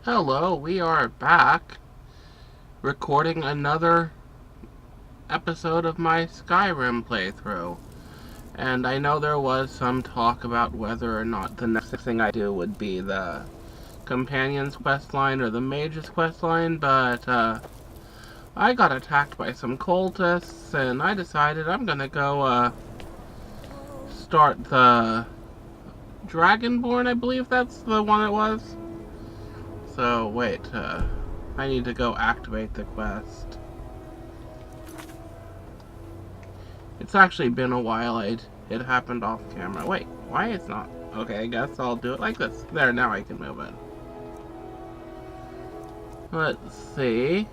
Hello, we are back recording another episode of my Skyrim playthrough. And I know there was some talk about whether or not the next thing I do would be the Companion's questline or the Mage's questline, but I got attacked by some cultists and I decided I'm gonna go start the Dragonborn, I believe that's the one it was. So, wait, I need to go activate the quest. It's actually been a while. It happened off camera. Wait, why it's not? Okay, I guess I'll do it like this. There, now I can move it. Let's see.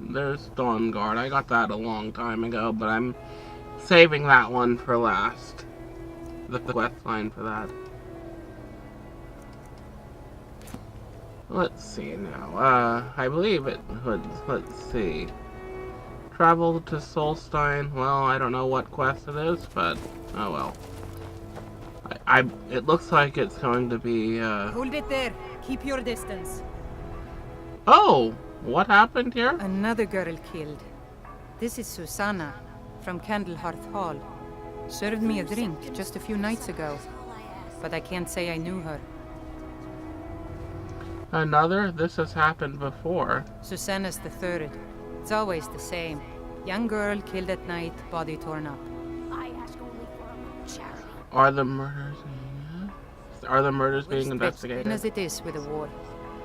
There's Dawnguard. I got that a long time ago, but I'm saving that one for last. The quest line for that. Let's see now. I believe it would. Let's see. Travel to Solstein. Well, I don't know what quest it is, but oh well. It looks like it's going to be. Hold it there. Keep your distance. Oh, what happened here? Another girl killed. This is Susanna from Candlehearth Hall. Served me a drink just a few nights ago, but I can't say I knew her. Another? This has happened before. Susanna's the third. It's always the same. Young girl killed at night, body torn up. I ask only for a little charity. Are the murders being investigated? As it is with a war.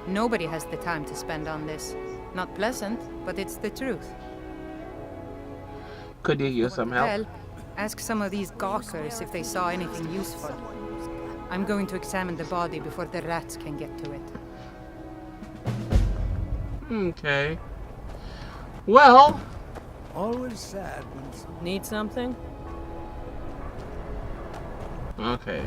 Nobody has the time to spend on this. Not pleasant, but it's the truth. Could you use some help? Well, ask some of these gawkers if they saw anything useful. I'm going to examine the body before the rats can get to it. Okay. Well. Always sad when someone... Need something? Okay.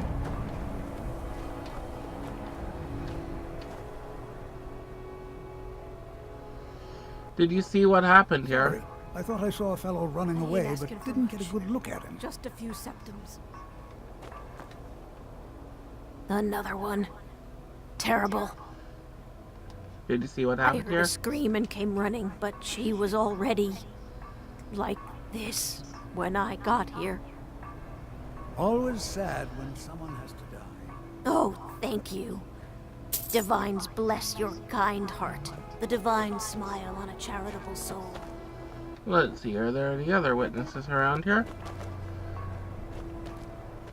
Did you see what happened here? Sorry. I thought I saw a fellow running away, but didn't get a good look at him. Just a few symptoms. Another one. Terrible. Did you see what I happened heard here? a scream and came running, but she was already like this when I got here. Always sad when someone has to die. Oh, thank you. Divines bless your kind heart. The divine smile on a charitable soul. Let's see, are there any other witnesses around here?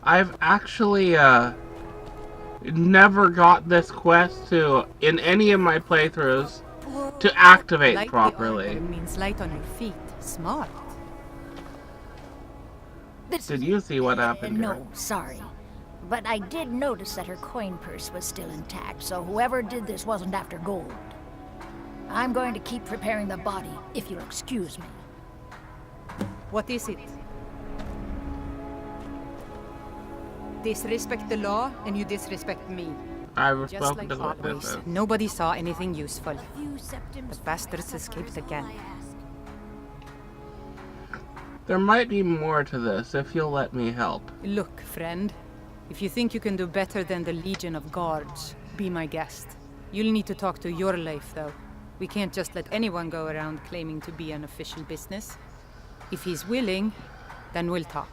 I've actually, never got this quest in any of my playthroughs, to activate Light properly. The means light on your feet. Smart. Did you see what happened here? No, sorry. But I did notice that her coin purse was still intact, so whoever did this wasn't after gold. I'm going to keep preparing the body, if you'll excuse me. What is it? Disrespect the law, and you disrespect me. I've Just spoken like to the always, witnesses. nobody saw anything useful. Few symptoms. The bastards escaped again. I ask. There might be more to this, if you'll let me help. Look, friend. If you think you can do better than the Legion of Guards, be my guest. You'll need to talk to your life, though. We can't just let anyone go around claiming to be an official business. If he's willing, then we'll talk.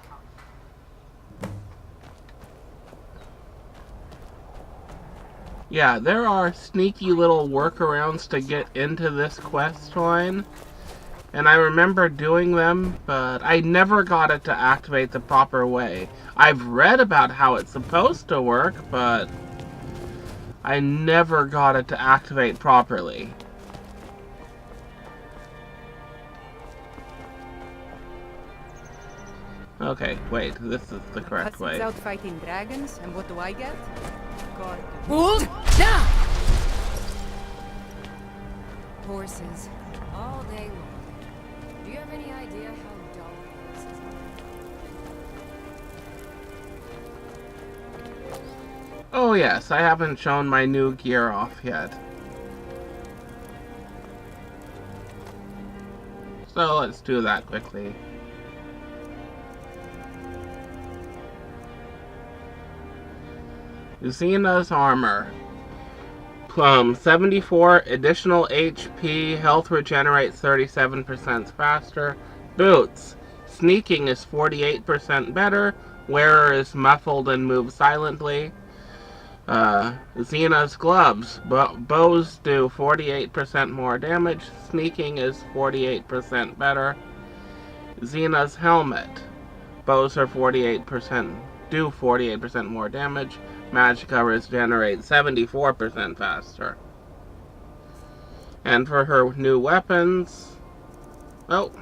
Yeah, there are sneaky little workarounds to get into this quest line. And I remember doing them, but I never got it to activate the proper way. I've read about how it's supposed to work, but I never got it to activate properly. Okay, wait, this is the correct Hudson's way. out fighting dragons, and what do I get? God. Horses. All day long. Do you have any idea how dull this is? Oh yes, I haven't shown my new gear off yet. So let's do that quickly. Xena's armor. 74 additional HP, health regenerates 37% faster. Boots. Sneaking is 48% better. Wearer is muffled and moves silently. Xena's gloves. Bows do 48% more damage. Sneaking is 48% better. Xena's helmet. Bows are 48%, do 48% more damage. Magicka regenerates 74% faster. And for her new weapons, oh,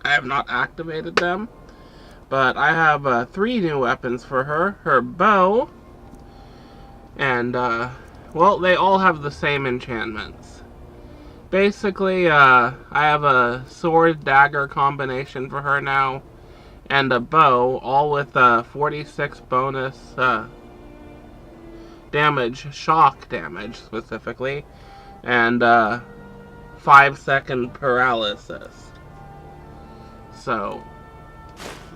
I have not activated them, but I have 3 new weapons for her. Her bow, and well, they all have the same enchantments. Basically, I have a sword dagger combination for her now, and a bow, all with 46 bonus damage, shock damage specifically, and 5-second paralysis. So,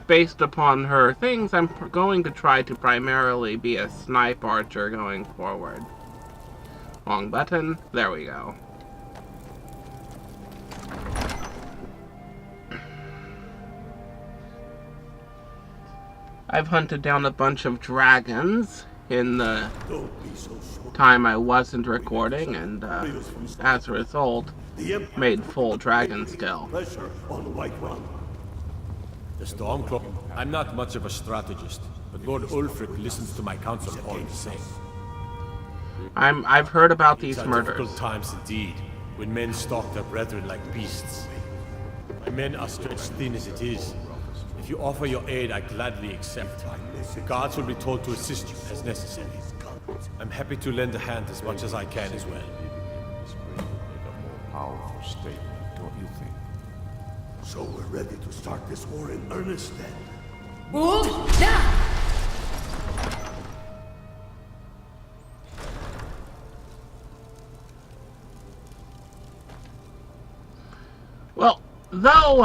based upon her things, I'm going to try to primarily be a snipe archer going forward. Wrong button. There we go. I've hunted down a bunch of dragons in the time I wasn't recording, and as a result, made full dragon skill. The Stormcloak. I'm not much of a strategist, but Lord Ulfric listens to my counsel all the same. I've heard about these These are murders. difficult times indeed, when men stalk their brethren like beasts. My men are stretched thin as it is. If you offer your aid, I gladly accept. The guards will be told to assist you as necessary. I'm happy to lend a hand as much as I can as well. Powerful statement, don't you think? So we're ready to start this war in earnest then? Well, though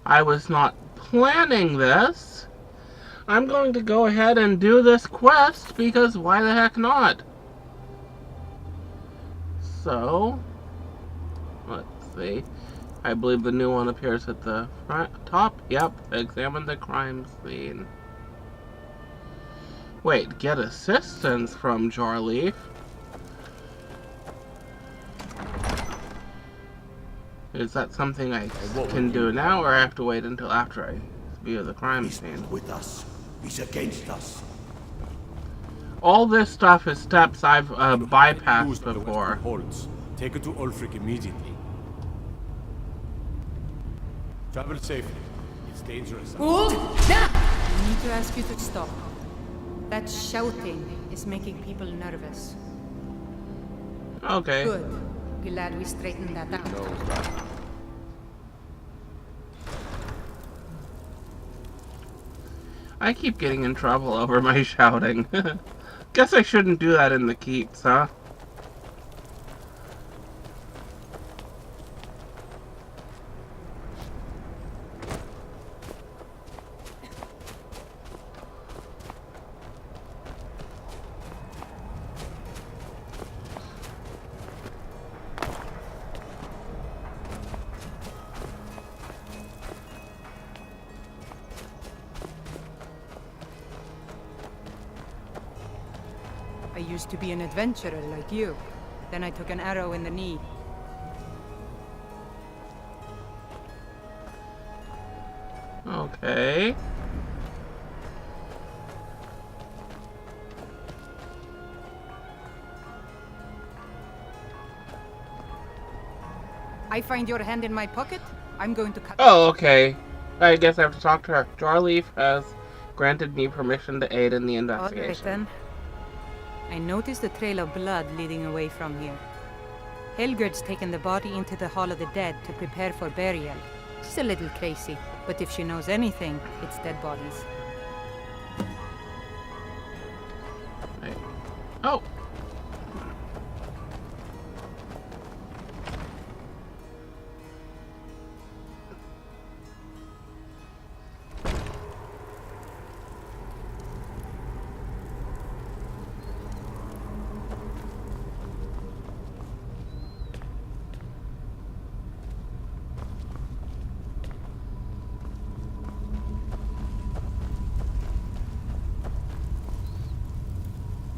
I was not planning this, I'm going to go ahead and do this quest, because why the heck not? So, let's see. I believe the new one appears at the top. Yep, examine the crime scene. Wait, get assistance from Jarleaf? Is that something I can do now, or I have to wait until after I view the crime scene? He's with us. He's against us. All this stuff is steps I've bypassed Use the before. Western Holds. Take her to Ulfric immediately. Travel safely. It's dangerous. I need to ask you to stop. That shouting is making people nervous. Okay. Good. Glad we straightened that out. I keep getting in trouble over my shouting. Guess I shouldn't do that in the keeps, huh? I used to be an adventurer like you. Then I took an arrow in the knee. Okay. I find your hand in my pocket, I'm going to cut. Oh, okay. I guess I have to talk to her. Jarleaf has granted me permission to aid in the investigation. Alright then. I noticed a trail of blood leading away from here. Helgerd's taken the body into the Hall of the Dead to prepare for burial. She's a little crazy, but if she knows anything, it's dead bodies. Right. Oh!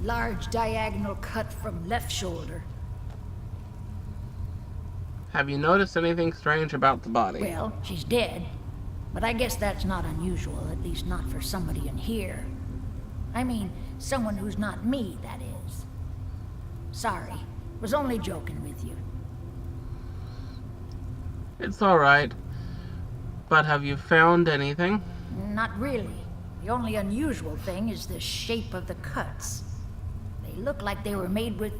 Large diagonal cut from left shoulder. Have you noticed anything strange about the body? Well, she's dead. But I guess that's not unusual, at least not for somebody in here. I mean, someone who's not me, that is. Sorry. Was only joking with you. It's alright. But have you found anything? Not really. The only unusual thing is the shape of the cuts. They look like they were made with...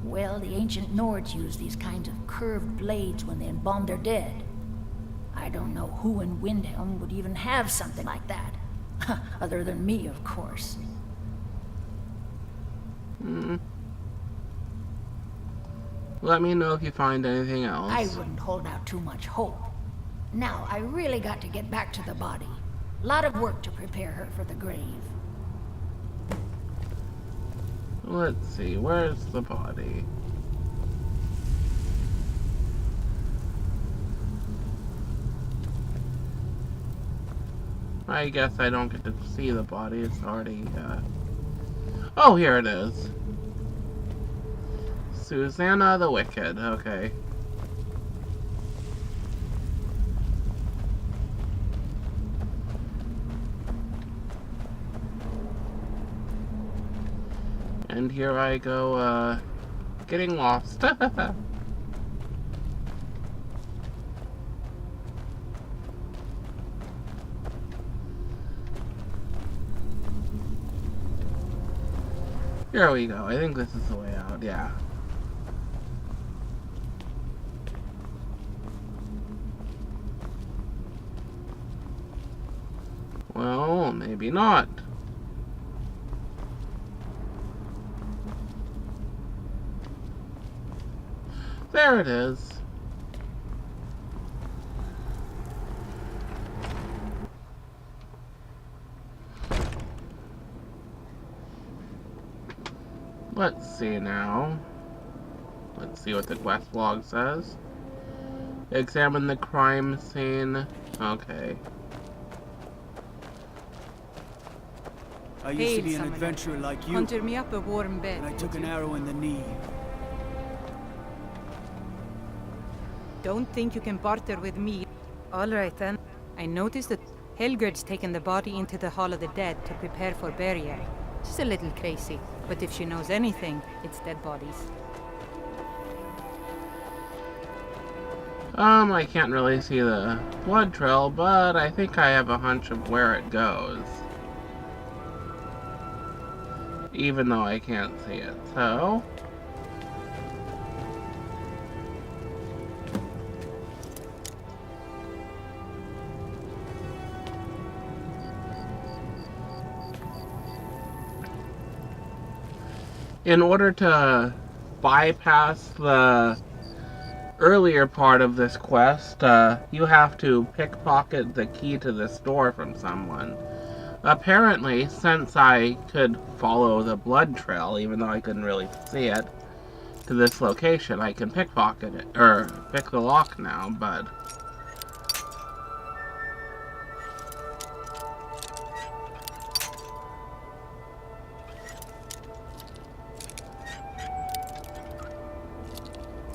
Well, the ancient Nords used these kinds of curved blades when they embalmed their dead. I don't know who in Windhelm would even have something like that. Other than me, of course. Let me know if you find anything else. I wouldn't hold out too much hope. Now, I really got to get back to the body. A lot of work to prepare her for the grave. Let's see, where's the body? I guess I don't get to see the body, it's already, Oh, here it is. Susanna the Wicked, okay. And here I go, getting lost. Here we go. I think this is the way out, yeah. Well, maybe not. There it is. Let's see now. Let's see what the quest log says. Examine the crime scene. Okay. I used to be an adventurer like you, Conjure me up a warm bed. and I took an arrow in the knee. Don't think you can barter with me. All right then. I noticed that Helgerd's taken the body into the Hall of the Dead to prepare for burial. She's a little crazy, but if she knows anything, it's dead bodies. I can't really see the blood trail, but I think I have a hunch of where it goes. Even though I can't see it, so... in order to bypass the earlier part of this quest, you have to pickpocket the key to this door from someone. Apparently, since I could follow the blood trail, even though I couldn't really see it, to this location, I can pickpocket it, or pick the lock now, but...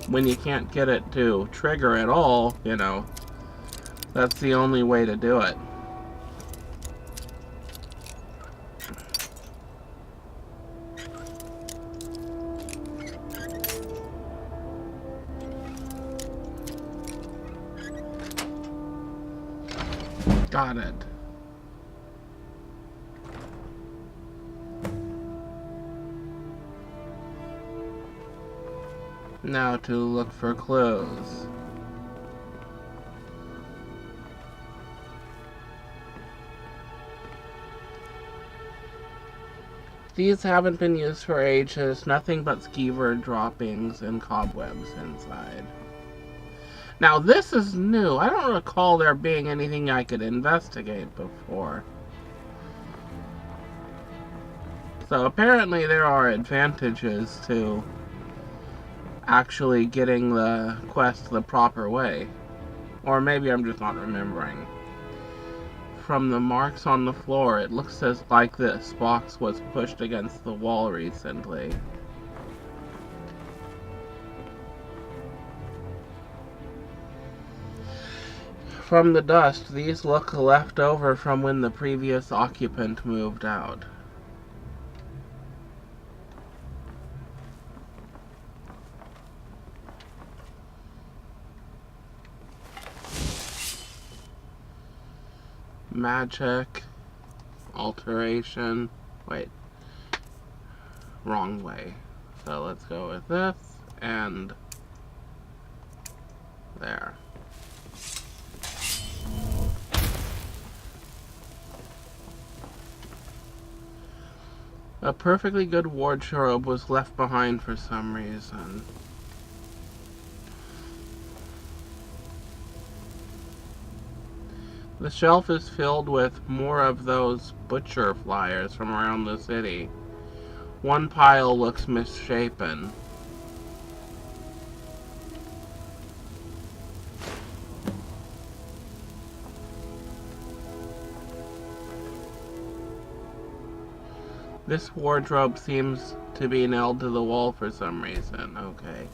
when you can't get it to trigger at all, you know, that's the only way to do it. Got it. Now to look for clues. These haven't been used for ages, nothing but skeever droppings and cobwebs inside. Now this is new. I don't recall there being anything I could investigate before. So apparently there are advantages to actually getting the quest the proper way. Or maybe I'm just not remembering. from the marks on the floor, it looks as like this box was pushed against the wall recently. From the dust, these look left over from when the previous occupant moved out. Magic, alteration, wait, wrong way. So let's go with this, and there. A perfectly good wardrobe was left behind for some reason. The shelf is filled with more of those butcher flyers from around the city. One pile looks misshapen. This wardrobe seems to be nailed to the wall for some reason. Okay.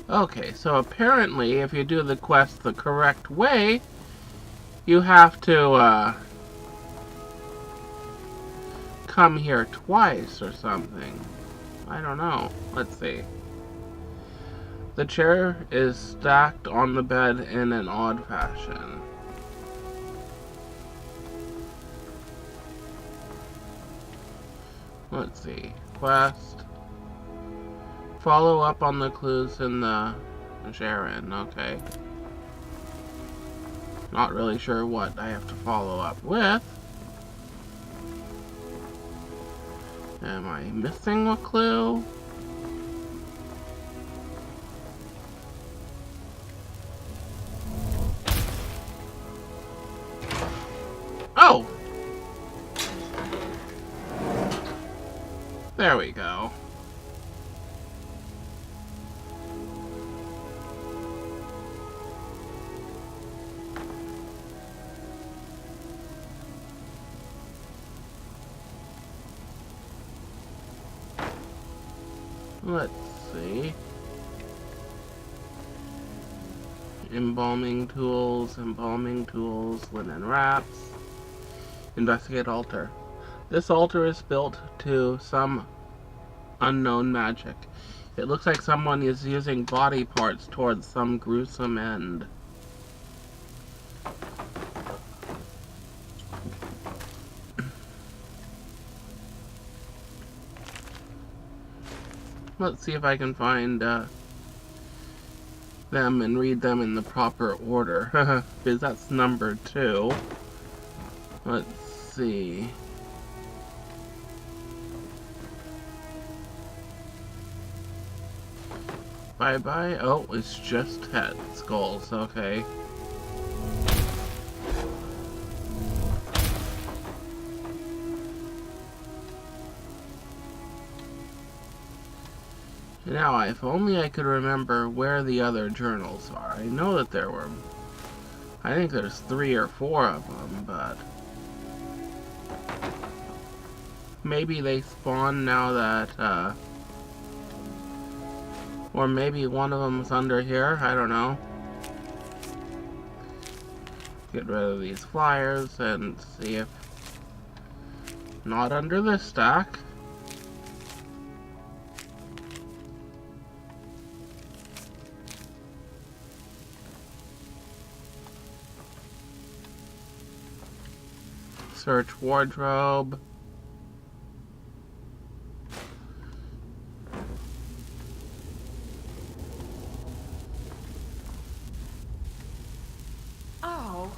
Okay, so apparently if you do the quest the correct way, you have to, come here twice or something. I don't know. Let's see. The chair is stacked on the bed in an odd fashion. Let's see. Quest. Follow up on the clues in the Sharon. Okay. Not really sure what I have to follow up with. Am I missing a clue? Oh! There we go. Let's see. Embalming tools, linen wraps. Investigate altar. This altar is built to some unknown magic. It looks like someone is using body parts towards some gruesome end. Let's see if I can find them and read them in the proper order. Because that's number 2. Let's see. Bye-bye. Oh, it's just head skulls. Okay. Now, if only I could remember where the other journals are. I know that there were... I think there's 3 or 4 of them, but... maybe they spawn now that, or maybe one of them's under here. I don't know. Get rid of these flyers and see if... not under this stack. Search wardrobe. Oh.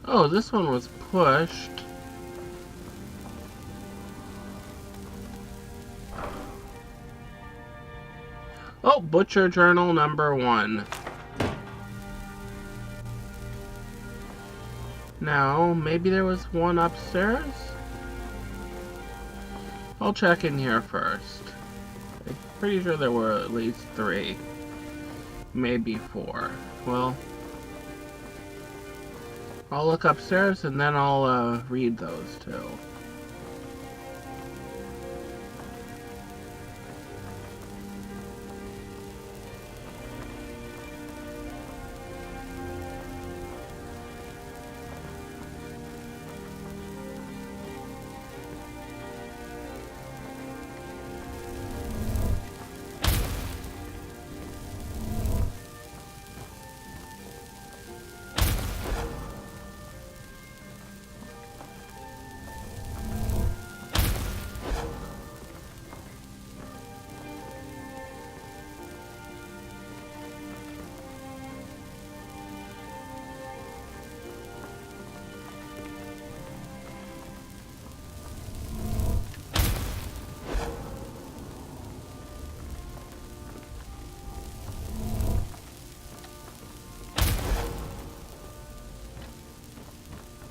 Oh, this one was pushed. Butcher Journal number 1. Now, maybe there was one upstairs? I'll check in here first. I'm pretty sure there were at least 3. Maybe 4. Well, I'll look upstairs and then I'll read those 2.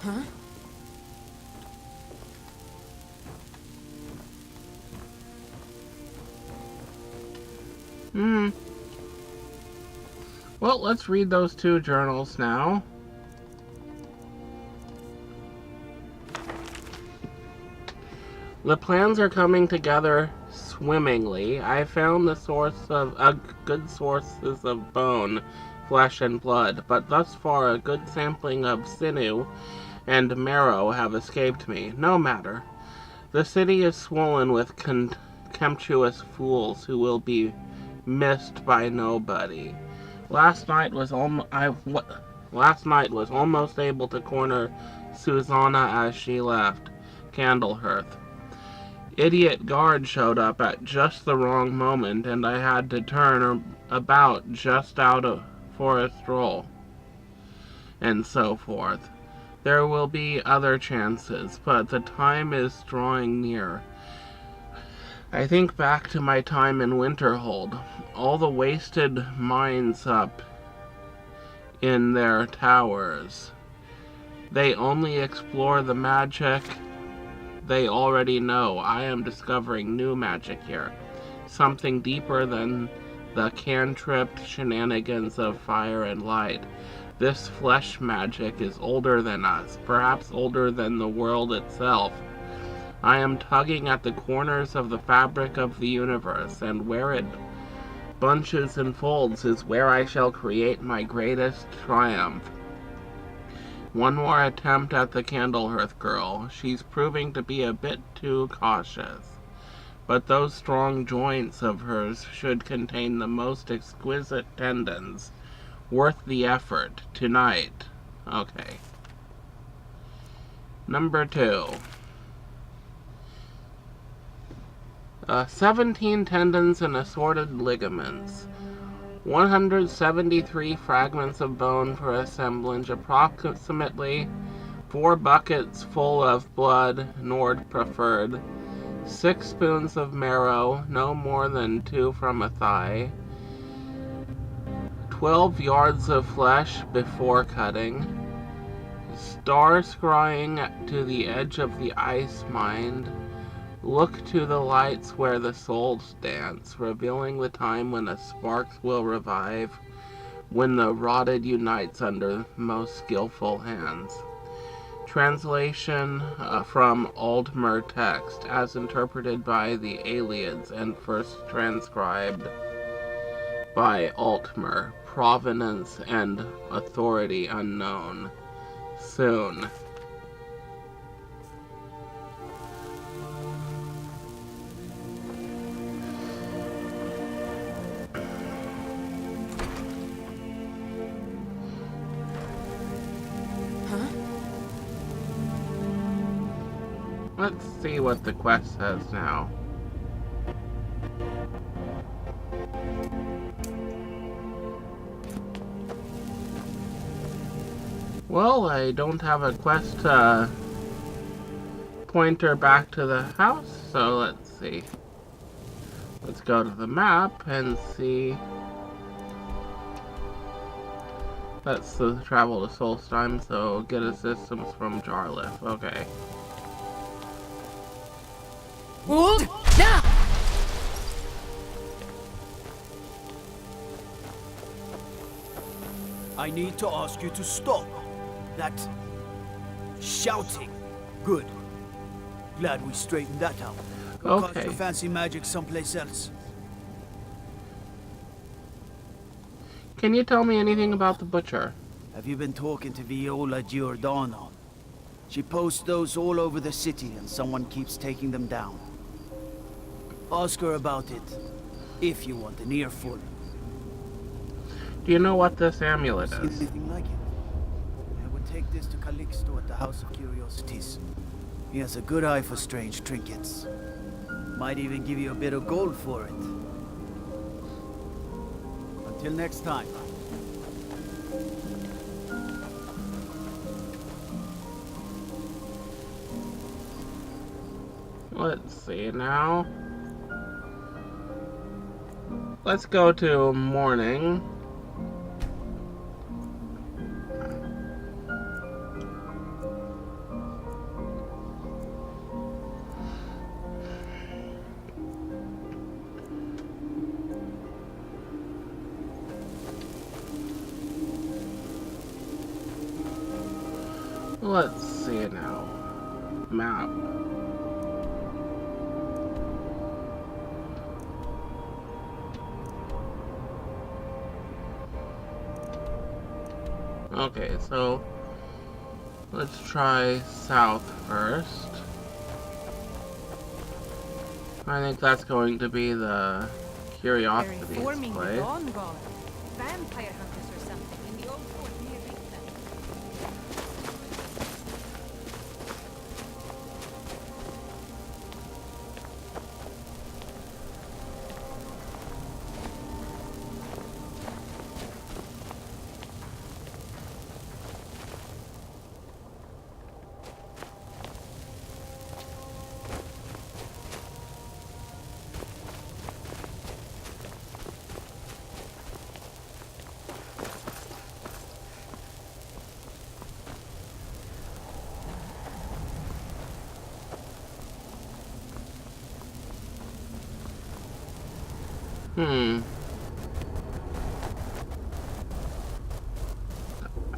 Huh? Well, let's read those 2 journals now. The plans are coming together swimmingly. I found the good sources of bone, flesh, and blood, but thus far a good sampling of sinew and marrow have escaped me. No matter. The city is swollen with contemptuous fools who will be missed by nobody. Last night was almost able to corner Susanna as she left Candlehearth. Idiot guard showed up at just the wrong moment, and I had to turn about just for a stroll, and so forth. There will be other chances, but the time is drawing near. I think back to my time in Winterhold. All the wasted minds up in their towers. They only explore the magic they already know. I am discovering new magic here. Something deeper than the cantripped shenanigans of fire and light. This flesh magic is older than us, perhaps older than the world itself. I am tugging at the corners of the fabric of the universe, and where it bunches and folds is where I shall create my greatest triumph. One more attempt at the Candlehearth girl. She's proving to be a bit too cautious. But those strong joints of hers should contain the most exquisite tendons. Worth the effort. Tonight. Okay. Number 2. 17 tendons and assorted ligaments. 173 fragments of bone for assemblage, approximately 4 buckets full of blood, Nord preferred, 6 spoons of marrow, no more than 2 from a thigh, 12 yards of flesh before cutting, star scrying to the edge of the ice mind. Look to the lights where the souls dance, revealing the time when the sparks will revive, when the rotted unites under most skillful hands. Translation from Aldmer text, as interpreted by the aliens and first transcribed by Altmer. Provenance and authority unknown. Soon. Let's see what the quest says now. Well, I don't have a quest pointer back to the house, so let's see. Let's go to the map and see. That's the travel to Solstheim, so get assistance from Jarlath. Okay. Hold now! I need to ask you to stop. That shouting. Good. Glad we straightened that out. Go cast your fancy magic someplace else. Can you tell me anything about the butcher? Have you been talking to Viola Giordano? She posts those all over the city and someone keeps taking them down. Ask her about it, if you want an earful. Do you know what this amulet is? Anything like it? I would take this to Calixto at the House of Curiosities. He has a good eye for strange trinkets. Might even give you a bit of gold for it. Until next time. Let's see now. Let's go to morning. Let's see now. Map. Okay, so let's try south first. I think that's going to be the Curiosities Forming the place. Dawn God. Vampire hunters or something in the old fort near Richten.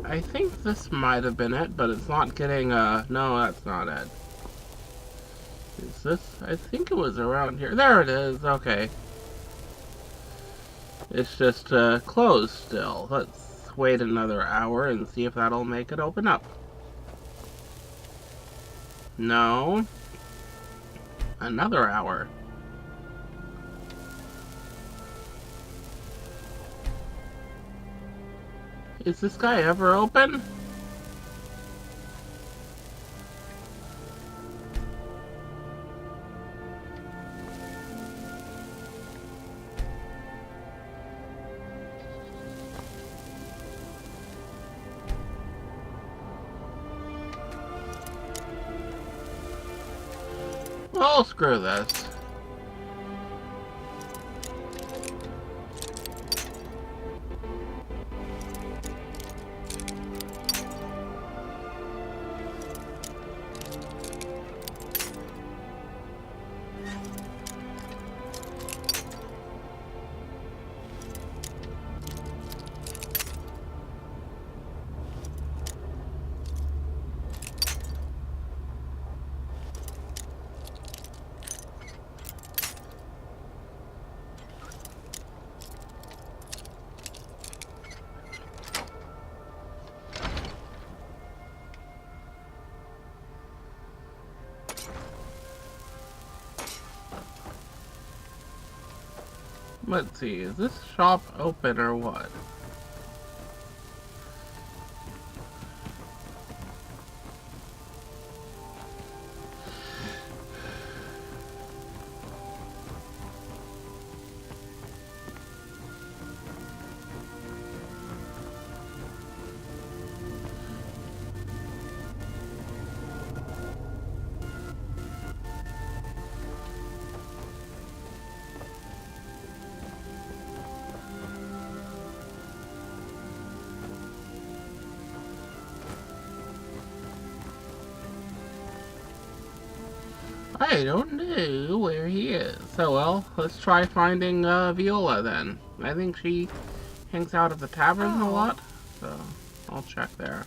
I think this might have been it, but it's not getting, no, that's not it. Is this? I think it was around here. There it is, okay. It's just, closed still. Let's wait another hour and see if that'll make it open up. No. Another hour. Is this guy ever open? Oh, screw this. Let's see, is this shop open or what? I don't know where he is. So, well, let's try finding Viola then. I think she hangs out at the tavern a lot, so I'll check there.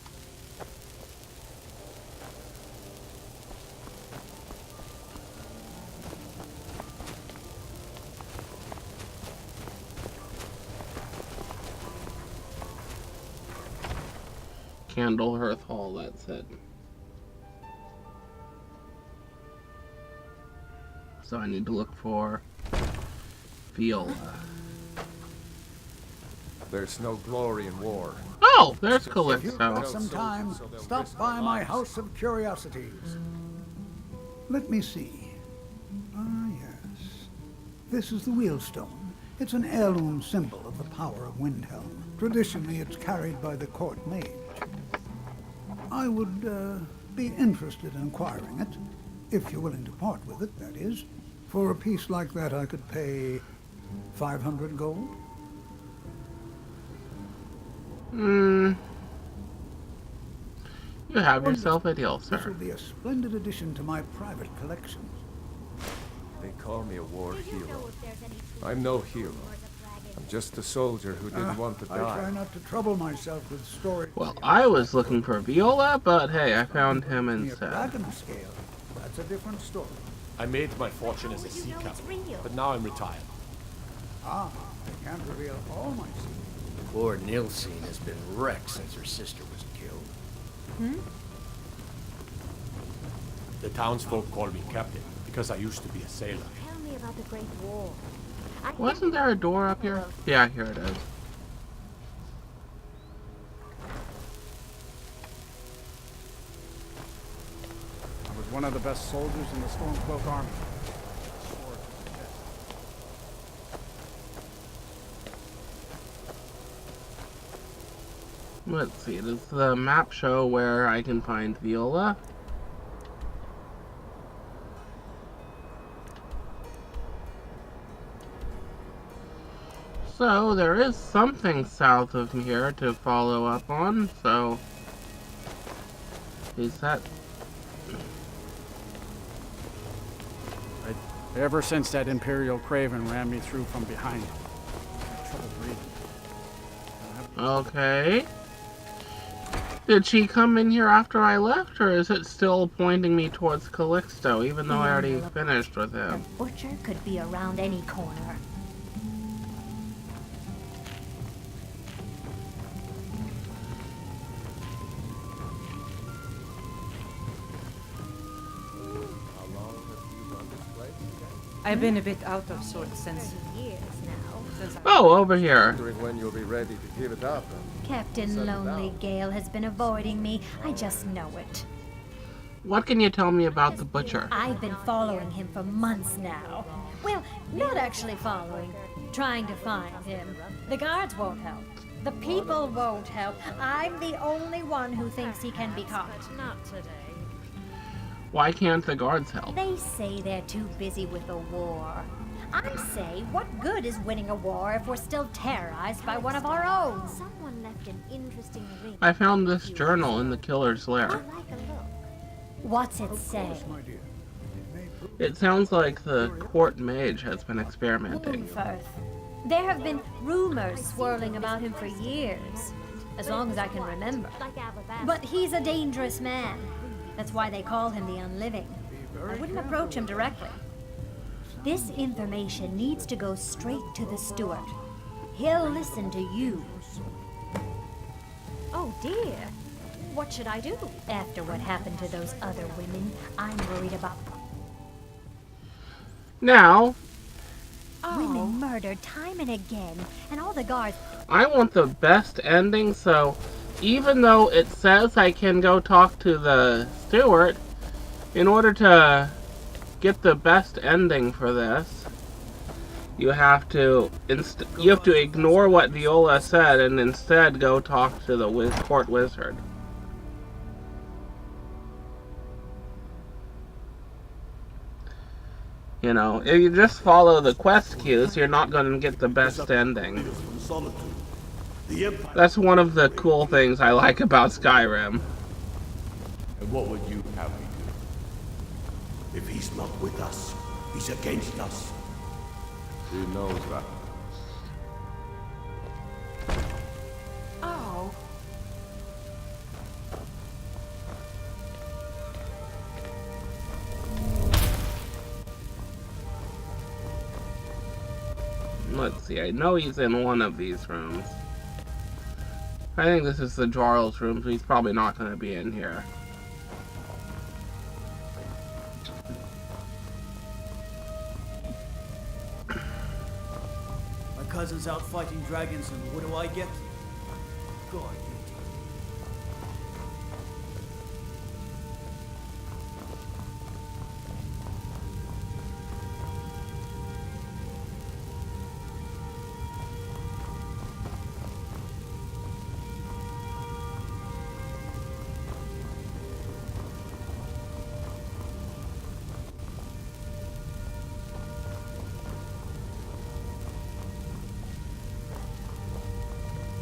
Candlehearth Hall, that's it. So I need to look for Viola. There's no glory in war. Oh, there's If you've got Calypso. some time, stop by my House of Curiosities. Let me see. Ah, yes. This is the Wheelstone. It's an heirloom symbol of the power of Windhelm. Traditionally, it's carried by the court mage. I would be interested in acquiring it, if you're willing to part with it, that is. For a piece like that, I could pay 500 gold. You have yourself a deal, This will sir. be a splendid addition to my private collection. They call me a war hero. I'm no hero. I'm just a soldier who didn't want to I try die. not to trouble myself with stories. Well, I was looking for Viola, but hey, I found him Me a instead. dragon scale. That's a different story. I made my fortune as a sea captain, but now I'm retired. Ah, I can't reveal all my secrets. Poor Nilsine has been wrecked since her sister was killed. The townsfolk call me captain because I used to be a sailor. Tell me about the Great War. Wasn't there a door up here? Yeah, here it is. I was one of the best soldiers in the Stormcloak army. Let's see, does the map show where I can find Viola? So, there is something south of here to follow up on, so... Is that... Ever since that Imperial Craven ran me through from behind, I had trouble breathing. Okay. Did she come in here after I left, or is it still pointing me towards Calixto, even though I already finished with The him? butcher could be around any corner. I've been a bit out of sorts since Years now. Oh, over here. Wondering when you'll be ready to give it up. Captain Lonely Gale has been avoiding me. I just know it. What can you tell me about the butcher? I've been following him for months now. Well, not actually following. Trying to find him. The guards won't help. The people won't help. I'm the only one who thinks he can be caught. Not today. Why can't the guards help? They say they're too busy with the war. I say, what good is winning a war if we're still terrorized by one of our own? Someone left an interesting ring. I found this journal in the killer's lair. Like a look. What's it say? My dear. It sounds like the court mage has been experimenting. Firth. There have been rumors swirling about him for years, as long as I can remember. But he's a dangerous man. That's why they call him the Unliving. I wouldn't approach him directly. This information needs to go straight to the steward. He'll listen to you. Oh dear. What should I do? After what happened to those other women, I'm worried about... Now, Women murdered time and again, and all the guards... I want the best ending, so even though it says I can go talk to the steward, in order to get the best ending for this, you have to ignore what Viola said and instead go talk to the court wizard. You know, if you just follow the quest cues, you're not going to get the best ending. That's one of the cool things I like about Skyrim. And what would you have me If he's not with us, he's against us. He knows that. Oh. Let's see, I know he's in one of these rooms. I think this is the Jarl's room, so he's probably not going to be in here. My cousin's out fighting dragons, and what do I get? God,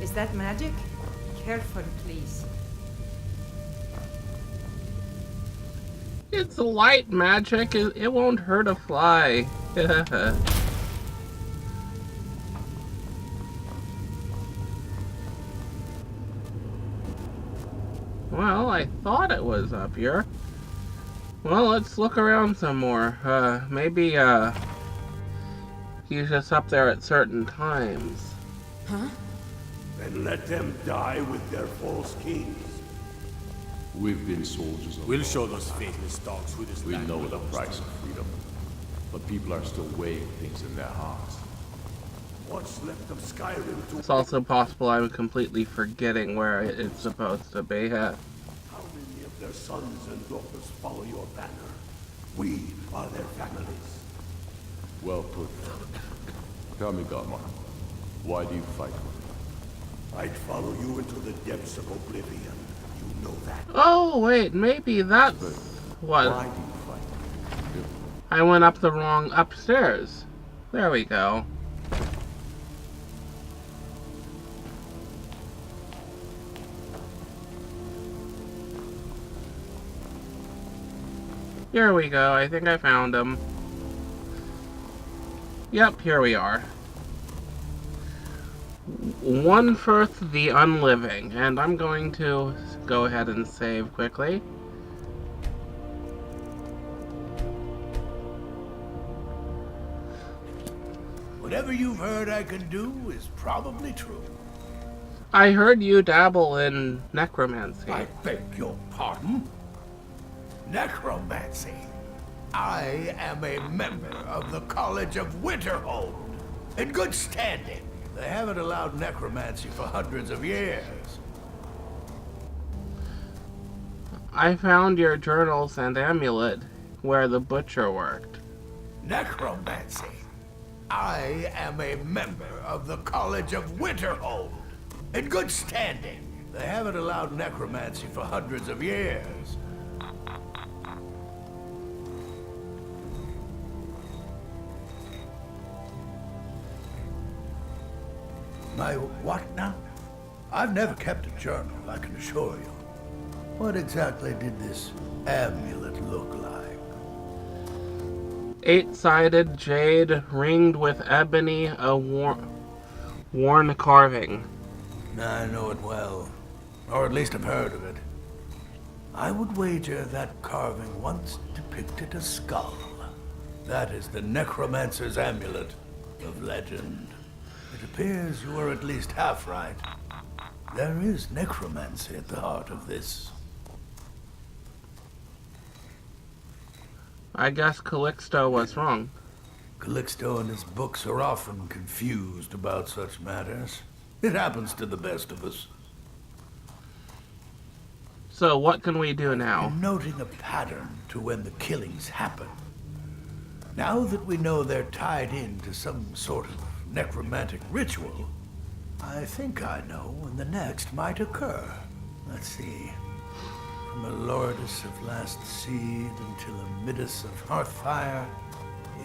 Is that magic? Careful, please. It's light magic, it won't hurt a fly. Well, I thought it was up here. Well, let's look around some more. Maybe, he's just up there at certain times. Huh? And let them die with their false kings. We've been soldiers of We'll show those faithless dogs who this We land know the belongs price to. of freedom, but people are still weighing things in their hearts. What's left of Skyrim to... It's also possible I'm completely forgetting where it's supposed to be at. How many of their sons and daughters follow your banner? We are their families. Well put. Tell me, Godmother, why do you fight for them? I'd follow you into the depths of oblivion. You know that. Oh, wait, maybe that's what... Why do you fight? I went up the wrong upstairs. There we go. Here we go, I think I found him. Yep, here we are. One-Firth the Unliving, and I'm going to go ahead and save quickly. Whatever you've heard I can do is probably true. I heard you dabble in necromancy. I beg your pardon? Necromancy. I am a member of the College of Winterhold, in good standing. They haven't allowed necromancy for hundreds of years. I found your journals and amulet where the butcher worked. Necromancy. I am a member of the College of Winterhold, in good standing. They haven't allowed necromancy for hundreds of years. My what now? I've never kept a journal, I can assure you. What exactly did this amulet look like? 8-sided jade ringed with ebony, a worn carving. I know it well, or at least I've heard of it. I would wager that carving once depicted a skull. That is the necromancer's amulet of legend. It appears you are at least half right. There is necromancy at the heart of this. I guess Calixto was wrong. Calixto and his books are often confused about such matters. It happens to the best of us. So what can we do now? I'm noting a pattern to when the killings happen. Now that we know they're tied into some sort of necromantic ritual, I think I know when the next might occur. Let's see. From a Lourdes of Last Seed until a Midas of Hearthfire,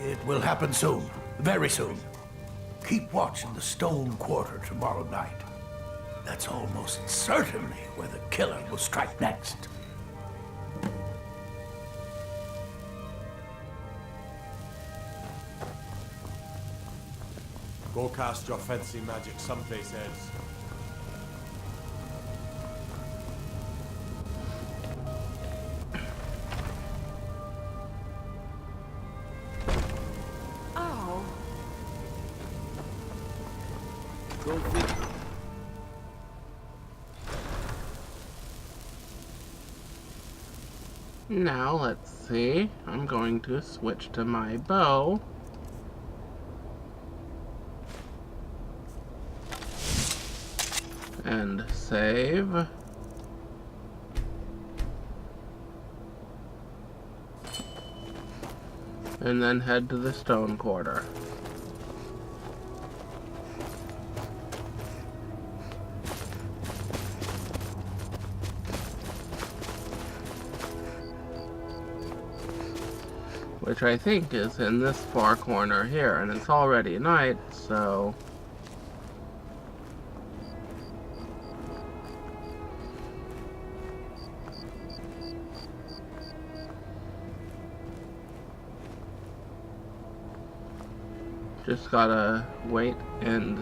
it will happen soon. Very soon. Keep watch in the Stone Quarter tomorrow night. That's almost certainly where the killer will strike next. Go cast your fancy magic someplace else. Oh. Go figure. Now, let's see. I'm going to switch to my bow. And save. And then head to the stone quarter. Which I think is in this far corner here, and it's already night, so... Just gotta wait and,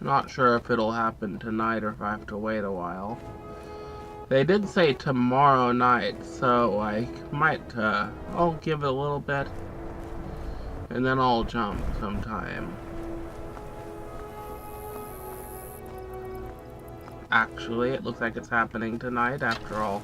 not sure if it'll happen tonight or if I have to wait a while. They did say tomorrow night, so I might, I'll give it a little bit, and then I'll jump sometime. Actually, it looks like it's happening tonight after all.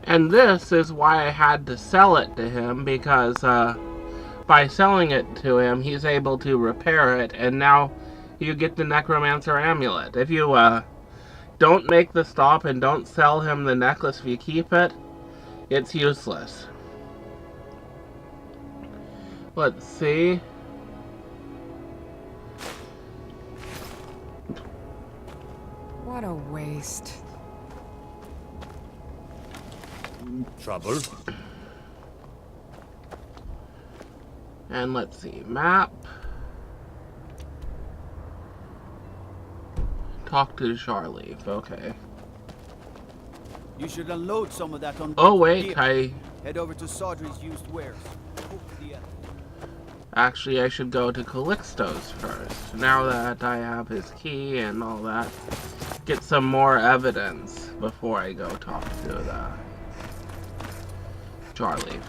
And this is why I had to sell it to him, because by selling it to him, he's able to repair it, and now you get the Necromancer Amulet. If you don't make the stop and don't sell him the necklace if you keep it, it's useless. Let's see. What a waste. Trouble. And let's see, map. Talk to Charleaf, okay. You should unload some of that on. Oh wait, here. Head over to Sodri's used wares. Actually, I should go to Calixto's first. Now that I have his key and all that, get some more evidence before I go talk to the Charleaf.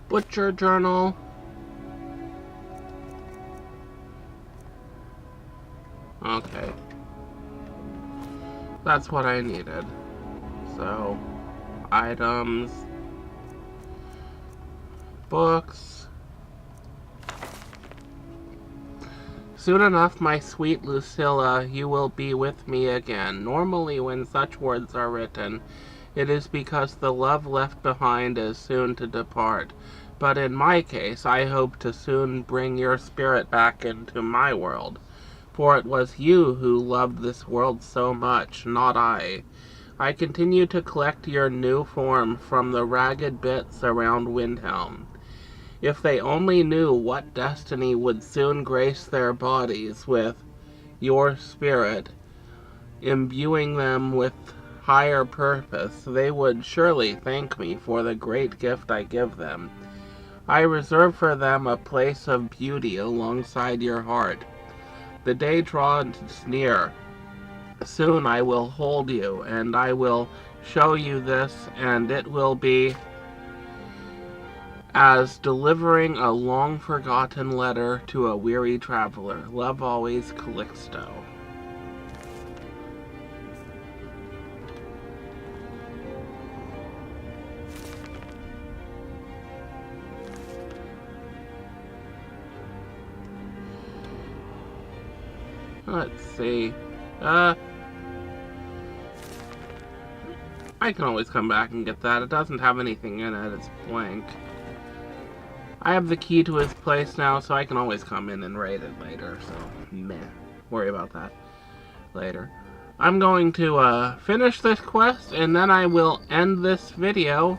Butcher journal. Okay. That's what I needed. So, items, books. Soon enough, my sweet Lucilla, you will be with me again. Normally, when such words are written, it is because the love left behind is soon to depart. But in my case, I hope to soon bring your spirit back into my world. For it was you who loved this world so much, not I. I continue to collect your new form from the ragged bits around Windhelm. If they only knew what destiny would soon grace their bodies with your spirit, imbuing them with higher purpose, they would surely thank me for the great gift I give them. I reserve for them a place of beauty alongside your heart. The day draws near. Soon I will hold you, and I will show you this, and it will be as delivering a long-forgotten letter to a weary traveler. Love always, Calixto. Let's see. I can always come back and get that. It doesn't have anything in it. It's blank. I have the key to his place now, so I can always come in and raid it later. So, meh. Worry about that later. I'm going to finish this quest, and then I will end this video.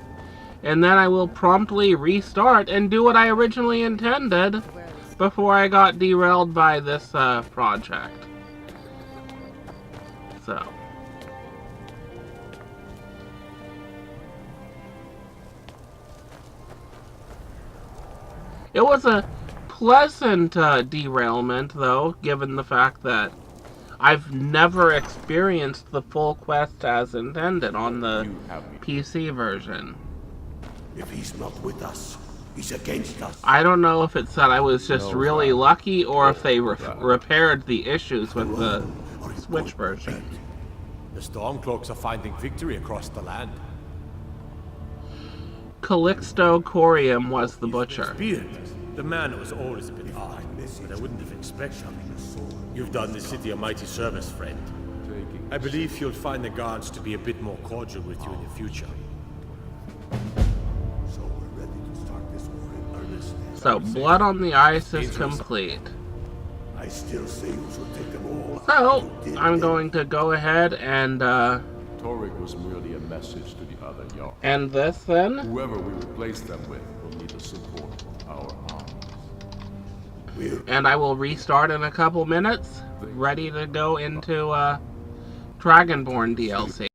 And then I will promptly restart and do what I originally intended before I got derailed by this project. So. It was a pleasant derailment, though, given the fact that I've never experienced the full quest as intended on the PC version. If he's not with us, he's against us. I don't know if it said I was just really lucky or if they repaired the issues with the Switch version. The Stormcloaks are finding victory across the land. Calixto Corium was the butcher. The man was always a bit odd, but I wouldn't have expected. You've done the city a mighty service, friend. I believe you'll find the guards to be a bit more cordial with you in the future. So, Blood on the Ice is complete. I still say you should take them all. So, I'm going to go ahead and Torek was merely a message to the other Jarl. end this then. Whoever we replace them with will need the support of our armies. And I will restart in a couple minutes, ready to go into Dragonborn DLC.